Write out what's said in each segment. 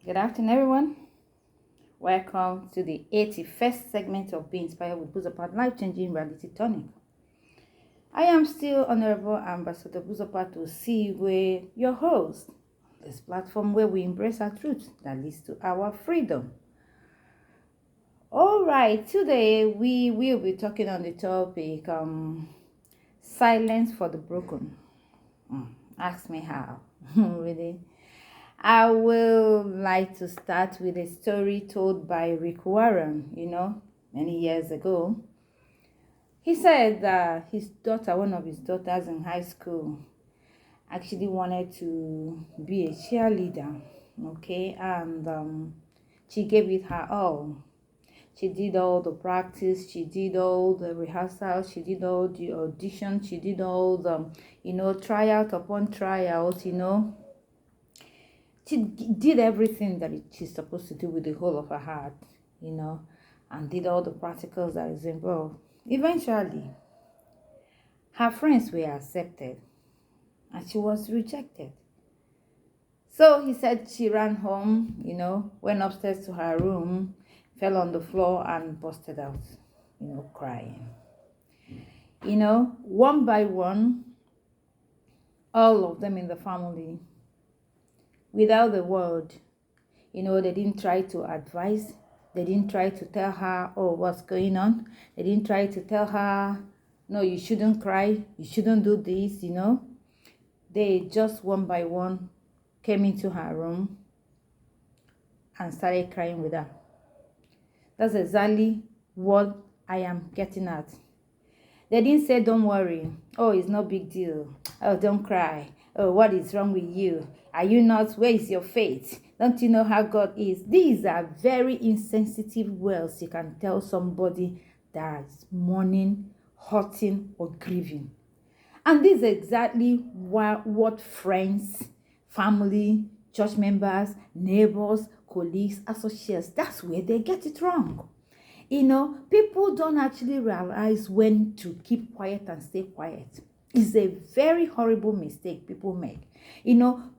Good afternoon, everyone. Welcome to the 81st segment of Be Inspired with Buzopat, life-changing reality tonic. I am still Honorable Ambassador Buzopat.Topic, your host. This platform where we embrace our truth that leads to our freedom. All right, today we will be talking on the topic silence for the broken. Ask me how. Really? I will like to start with a story told by Rick Warren, many years ago. He said that his daughter, one of his daughters in high school, actually wanted to be a cheerleader, okay? And she gave it her all. She did all the practice, she did all the rehearsals, she did all the auditions, she did all the, tryout upon tryout, She did everything that she's supposed to do with the whole of her heart, and did all the practicals that is involved. Eventually, her friends were accepted and she was rejected. So he said she ran home, went upstairs to her room, fell on the floor and busted out, crying. One by one, all of them in the family, without a word, they didn't try to advise. They didn't try to tell her, oh, what's going on. They didn't try to tell her, no, you shouldn't cry. You shouldn't do this, They just one by one came into her room and started crying with her. That's exactly what I am getting at. They didn't say, don't worry. Oh, it's no big deal. Oh, don't cry. Oh, what is wrong with you? Are you not? Where is your faith? Don't you know how God is? These are very insensitive words you can tell somebody that's mourning, hurting, or grieving. And this is exactly what friends, family, church members, neighbors, colleagues, associates, that's where they get it wrong. People don't actually realize when to keep quiet and stay quiet. It's a very horrible mistake people make.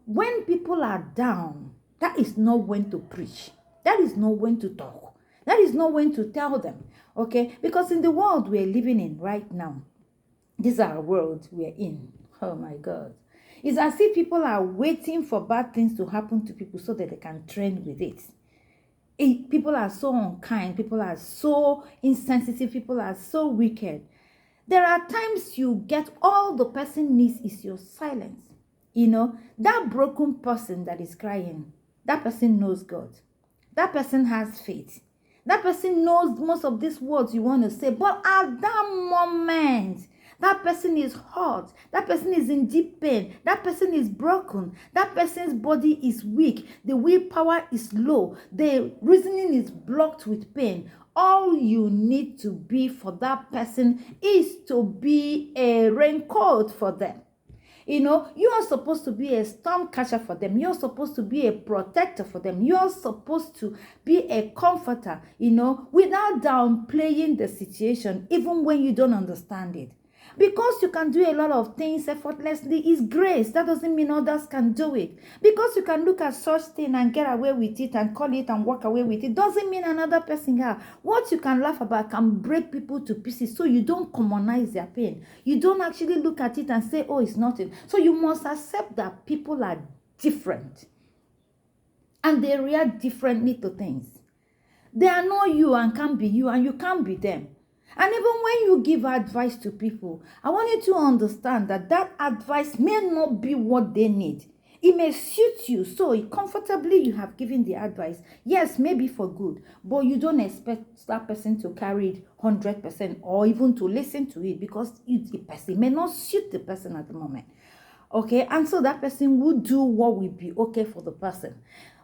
When people are down, that is not when to preach. That is not when to talk. That is not when to tell them. Okay? Because in the world we're living in right now, this is our world we're in. Oh my God. It's as if people are waiting for bad things to happen to people so that they can trend with it. People are so unkind. People are so insensitive. People are so wicked. There are times you get all the person needs is your silence. That broken person that is crying, that person knows God. That person has faith. That person knows most of these words you want to say. But at that moment, that person is hurt. That person is in deep pain. That person is broken. That person's body is weak. The willpower is low. The reasoning is blocked with pain. All you need to be for that person is to be a raincoat for them. You are supposed to be a storm catcher for them. You're supposed to be a protector for them. You're supposed to be a comforter, without downplaying the situation, even when you don't understand it. Because you can do a lot of things effortlessly is grace. That doesn't mean others can do it. Because you can look at such thing and get away with it and call it and walk away with it doesn't mean another person can. What you can laugh about can break people to pieces, so you don't commonize their pain. You don't actually look at it and say, oh, it's nothing. So you must accept that people are different and they react differently to things. They are not you and can't be you, and you can't be them. And even when you give advice to people, I want you to understand that that advice may not be what they need. It may suit you, so comfortably you have given the advice. Yes, maybe for good, but you don't expect that person to carry it 100% or even to listen to it, because the person may not suit the person at the moment. Okay, and so that person will do what will be okay for the person.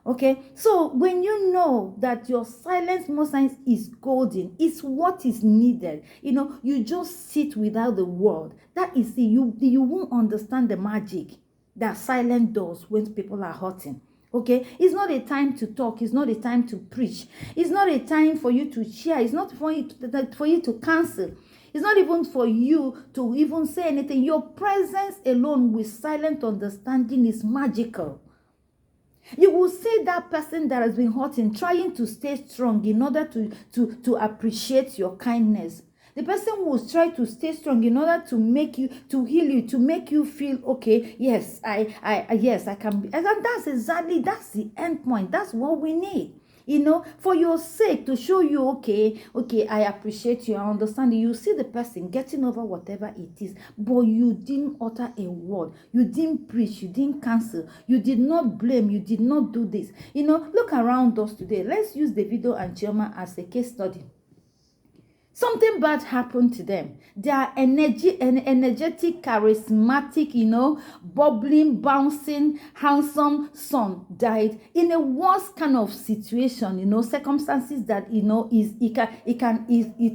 Okay, so when you know that your silence most times is golden, it's what is needed. You just sit without the word. That is it. You won't understand the magic that silence does when people are hurting. Okay, it's not a time to talk. It's not a time to preach. It's not a time for you to share. It's not for you to cancel. It's not even for you to even say anything. Your presence alone with silent understanding is magical. You will see that person that has been hurting, trying to stay strong in order to appreciate your kindness. The person will try to stay strong in order to make you, to heal you, to make you feel okay. Yes, yes, I can be. And that's the end point. That's what we need. For your sake, to show you, okay, I appreciate you, I understand you. You see the person getting over whatever it is, but you didn't utter a word. You didn't preach. You didn't cancel. You did not blame. You did not do this. Look around us today. Let's use Davido and Chioma as a case study. Something bad happened to them. They are energetic, charismatic, bubbling, bouncing, handsome son died in a worse kind of situation, circumstances that, it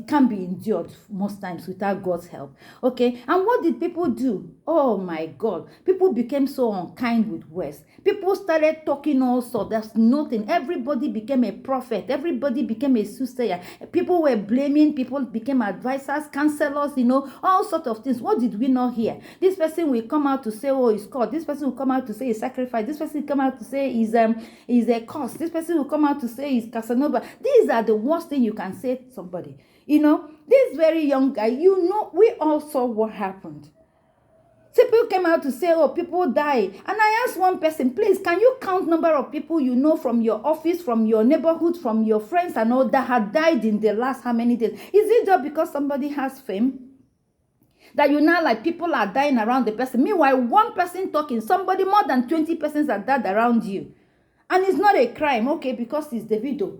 can be endured most times without God's help. Okay. And what did people do? Oh my God. People became so unkind with words. People started talking also. There's nothing. Everybody became a prophet. Everybody became a soothsayer. People were blaming. People became advisors, counselors, all sorts of things. What did we not hear? This person will come out to say, oh, it's God. This person will come out to say it's sacrifice. This person will come out to say is a curse. This person will come out to say is Casanova. These are the worst thing you can say to somebody. This very young guy, we all saw what happened. People came out to say, oh, people die. And I asked one person, please, can you count number of people from your office, from your neighborhood, from your friends and all that had died in the last how many days? Is it just because somebody has fame that like people are dying around the person? Meanwhile, one person talking, somebody more than 20 persons are dead around you. And it's not a crime, okay, because it's Davido.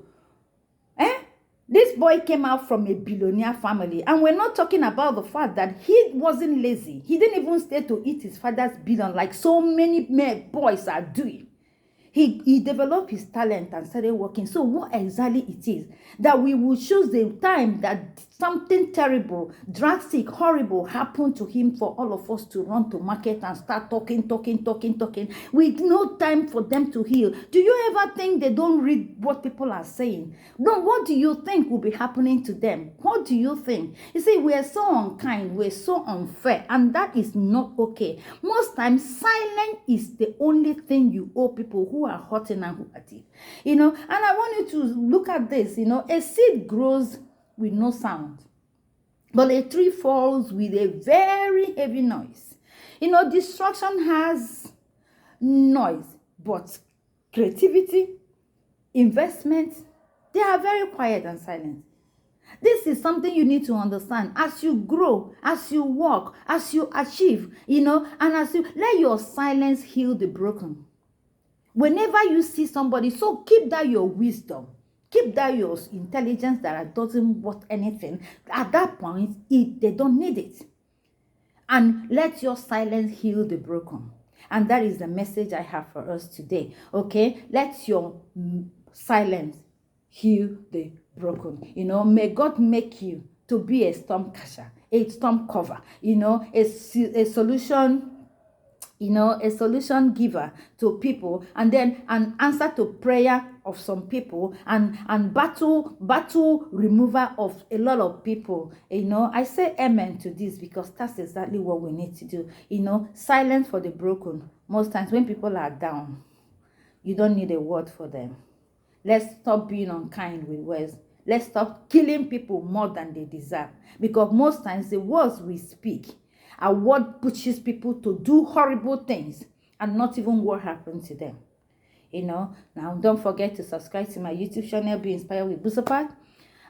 This boy came out from a billionaire family, and we're not talking about the fact that he wasn't lazy. He didn't even stay to eat his father's billion like so many boys are doing. He developed his talent and started working. So what exactly it is that we will choose the time that something terrible, drastic, horrible happened to him for all of us to run to market and start talking with no time for them to heal? Do you ever think they don't read what people are saying? No, what do you think will be happening to them? What do you think? You see, we are so unkind, we're so unfair, and that is not okay. Most times, silence is the only thing you owe people who are hurting and who are deep. And I want you to look at this. A seed grows with no sound, but a tree falls with a very heavy noise. Destruction has noise, but creativity, investment, they are very quiet and silent. This is something you need to understand as you grow, as you walk, as you achieve, and as you let your silence heal the broken. Whenever you see somebody, so keep that your wisdom, keep that your intelligence that doesn't worth anything. At that point, they don't need it. And let your silence heal the broken. And that is the message I have for us today. Okay? Let your silence heal the broken. May God make you to be a storm catcher, a storm cover, a solution, a solution giver to people, and then an answer to prayer of some people, and battle remover of a lot of people. I say amen to this because that's exactly what we need to do. Silence for the broken. Most times when people are down, you don't need a word for them. Let's stop being unkind with words. Let's stop killing people more than they deserve, because most times the words we speak are what pushes people to do horrible things and not even what happened to them. Now don't forget to subscribe to my YouTube channel, Be Inspired with Buzopat,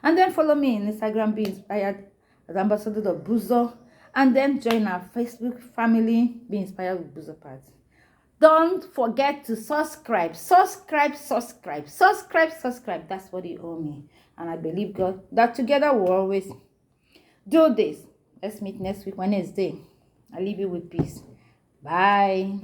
and then follow me on Instagram, Be Inspired as Ambassador.Buzo, and then join our Facebook family, Be Inspired with Buzopat. Don't forget to subscribe. That's what you owe me. And I believe God that together we'll always do this. Let's meet next week, Wednesday. I leave you with peace. Bye.